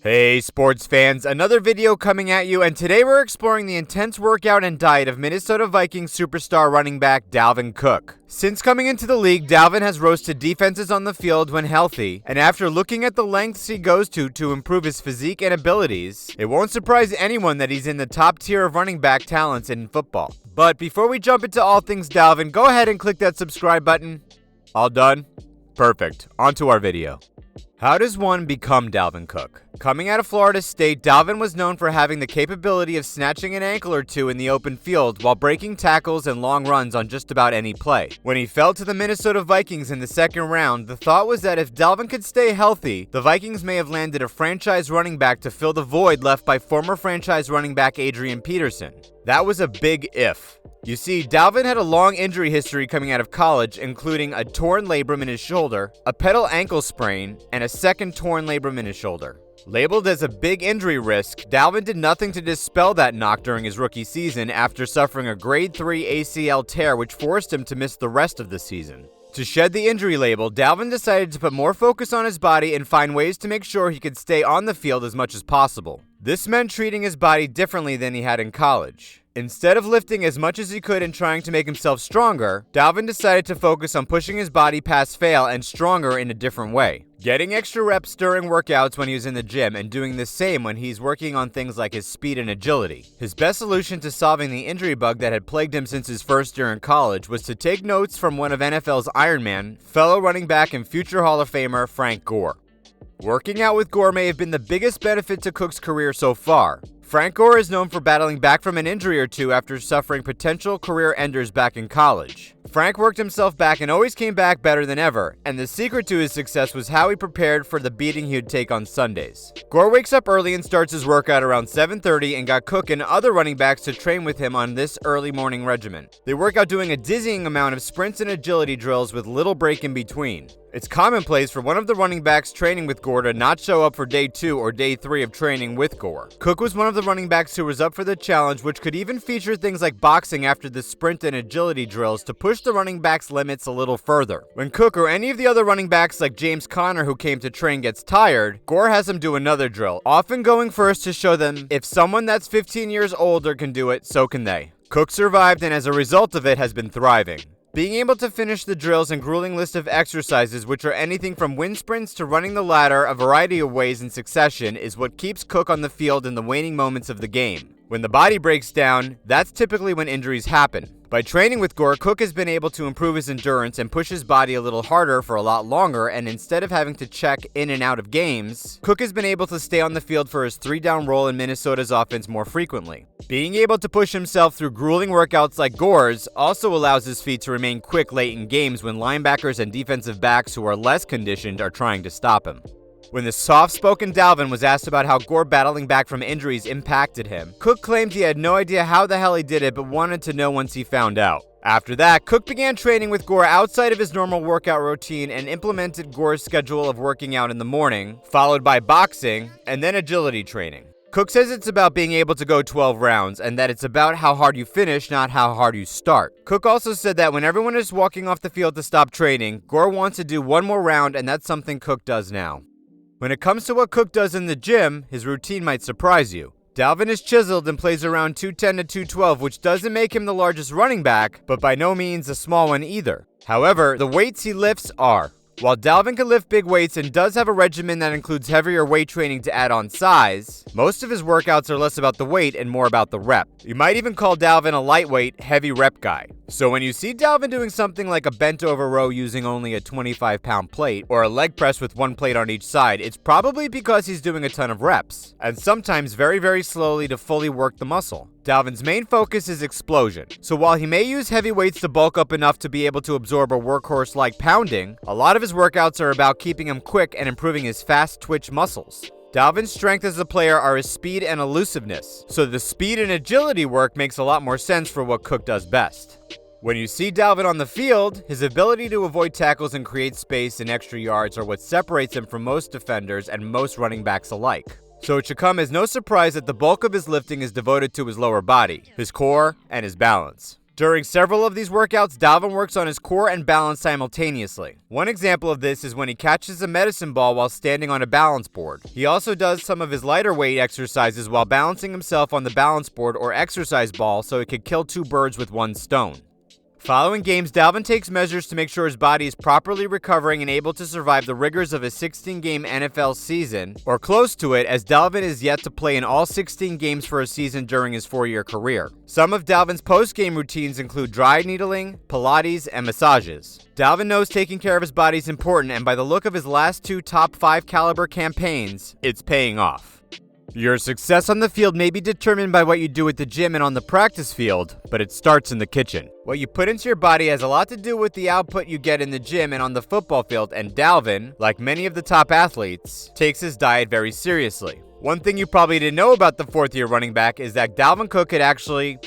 Hey sports fans, another video coming at you, and today we're exploring the intense workout and diet of Minnesota Vikings superstar running back Dalvin Cook. Since coming into the league, Dalvin has roasted defenses on the field when healthy, and after looking at the lengths he goes to improve his physique and abilities, it won't surprise anyone that he's in the top tier of running back talents in football. But before we jump into all things Dalvin, go ahead and click that subscribe button. All done? Perfect. On to our video. How does one become Dalvin Cook? Coming out of Florida State, Dalvin was known for having the capability of snatching an ankle or two in the open field while breaking tackles and long runs on just about any play. When he fell to the Minnesota Vikings in the second round, the thought was that if Dalvin could stay healthy, the Vikings may have landed a franchise running back to fill the void left by former franchise running back Adrian Peterson. That was a big if. You see, Dalvin had a long injury history coming out of college, including a torn labrum in his shoulder, a pedal ankle sprain, and a second torn labrum in his shoulder. Labeled as a big injury risk, Dalvin did nothing to dispel that knock during his rookie season after suffering a grade 3 ACL tear which forced him to miss the rest of the season. To shed the injury label, Dalvin decided to put more focus on his body and find ways to make sure he could stay on the field as much as possible. This meant treating his body differently than he had in college. Instead of lifting as much as he could and trying to make himself stronger, Dalvin decided to focus on pushing his body past fail and stronger in a different way. Getting extra reps during workouts when he was in the gym and doing the same when he's working on things like his speed and agility. His best solution to solving the injury bug that had plagued him since his first year in college was to take notes from one of NFL's Iron Man, fellow running back and future Hall of Famer Frank Gore. Working out with Gore may have been the biggest benefit to Cook's career so far. Frank Gore is known for battling back from an injury or two after suffering potential career enders back in college. Frank worked himself back and always came back better than ever, and the secret to his success was how he prepared for the beating he would take on Sundays. Gore wakes up early and starts his workout around 7:30 and got Cook and other running backs to train with him on this early morning regimen. They work out doing a dizzying amount of sprints and agility drills with little break in between. It's commonplace for one of the running backs training with Gore to not show up for day 2 or day 3 of training with Gore. Cook was one of the running backs who was up for the challenge, which could even feature things like boxing after the sprint and agility drills to push the running back's limits a little further. When Cook or any of the other running backs like James Conner who came to train gets tired, Gore has him do another drill, often going first to show them if someone that's 15 years older can do it, so can they. Cook survived and as a result of it has been thriving. Being able to finish the drills and grueling list of exercises, which are anything from wind sprints to running the ladder a variety of ways in succession, is what keeps Cook on the field in the waning moments of the game. When the body breaks down, that's typically when injuries happen. By training with Gore, Cook has been able to improve his endurance and push his body a little harder for a lot longer, and instead of having to check in and out of games, Cook has been able to stay on the field for his 3-down role in Minnesota's offense more frequently. Being able to push himself through grueling workouts like Gore's also allows his feet to remain quick late in games when linebackers and defensive backs who are less conditioned are trying to stop him. When the soft-spoken Dalvin was asked about how Gore battling back from injuries impacted him, Cook claimed he had no idea how the hell he did it but wanted to know once he found out. After that, Cook began training with Gore outside of his normal workout routine and implemented Gore's schedule of working out in the morning, followed by boxing, and then agility training. Cook says it's about being able to go 12 rounds and that it's about how hard you finish, not how hard you start. Cook also said that when everyone is walking off the field to stop training, Gore wants to do one more round, and that's something Cook does now. When it comes to what Cook does in the gym, his routine might surprise you. Dalvin is chiseled and plays around 210 to 212, which doesn't make him the largest running back, but by no means a small one either. However, the weights he lifts are. While Dalvin can lift big weights and does have a regimen that includes heavier weight training to add on size, most of his workouts are less about the weight and more about the rep. You might even call Dalvin a lightweight, heavy rep guy. So when you see Dalvin doing something like a bent over row using only a 25-pound plate, or a leg press with one plate on each side, it's probably because he's doing a ton of reps, and sometimes very, very slowly to fully work the muscle. Dalvin's main focus is explosion, so while he may use heavy weights to bulk up enough to be able to absorb a workhorse like pounding, a lot of his workouts are about keeping him quick and improving his fast twitch muscles. Dalvin's strength as a player are his speed and elusiveness, so the speed and agility work makes a lot more sense for what Cook does best. When you see Dalvin on the field, his ability to avoid tackles and create space and extra yards are what separates him from most defenders and most running backs alike. So it should come as no surprise that the bulk of his lifting is devoted to his lower body, his core, and his balance. During several of these workouts, Dalvin works on his core and balance simultaneously. One example of this is when he catches a medicine ball while standing on a balance board. He also does some of his lighter weight exercises while balancing himself on the balance board or exercise ball so he could kill two birds with one stone. Following games, Dalvin takes measures to make sure his body is properly recovering and able to survive the rigors of a 16-game NFL season, or close to it, as Dalvin is yet to play in all 16 games for a season during his 4-year career. Some of Dalvin's post-game routines include dry needling, Pilates, and massages. Dalvin knows taking care of his body is important, and by the look of his last 2 top 5 caliber campaigns, it's paying off. Your success on the field may be determined by what you do at the gym and on the practice field, but it starts in the kitchen. What you put into your body has a lot to do with the output you get in the gym and on the football field, and Dalvin, like many of the top athletes, takes his diet very seriously. One thing you probably didn't know about the 4th-year running back is that Dalvin Cook could actually,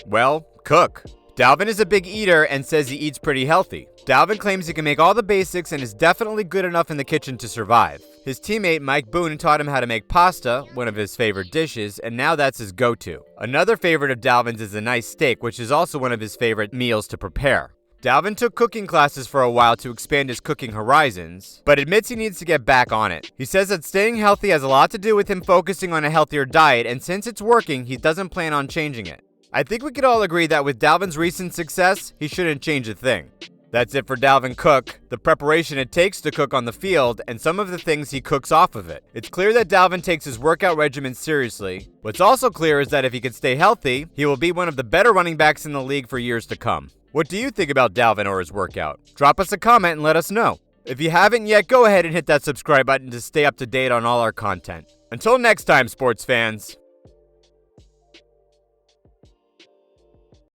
cook. Dalvin is a big eater and says he eats pretty healthy. Dalvin claims he can make all the basics and is definitely good enough in the kitchen to survive. His teammate Mike Boone taught him how to make pasta, one of his favorite dishes, and now that's his go-to. Another favorite of Dalvin's is a nice steak, which is also one of his favorite meals to prepare. Dalvin took cooking classes for a while to expand his cooking horizons, but admits he needs to get back on it. He says that staying healthy has a lot to do with him focusing on a healthier diet, and since it's working, he doesn't plan on changing it. I think we could all agree that with Dalvin's recent success, he shouldn't change a thing. That's it for Dalvin Cook, the preparation it takes to cook on the field, and some of the things he cooks off of it. It's clear that Dalvin takes his workout regimen seriously. What's also clear is that if he can stay healthy, he will be one of the better running backs in the league for years to come. What do you think about Dalvin or his workout? Drop us a comment and let us know. If you haven't yet, go ahead and hit that subscribe button to stay up to date on all our content. Until next time, sports fans.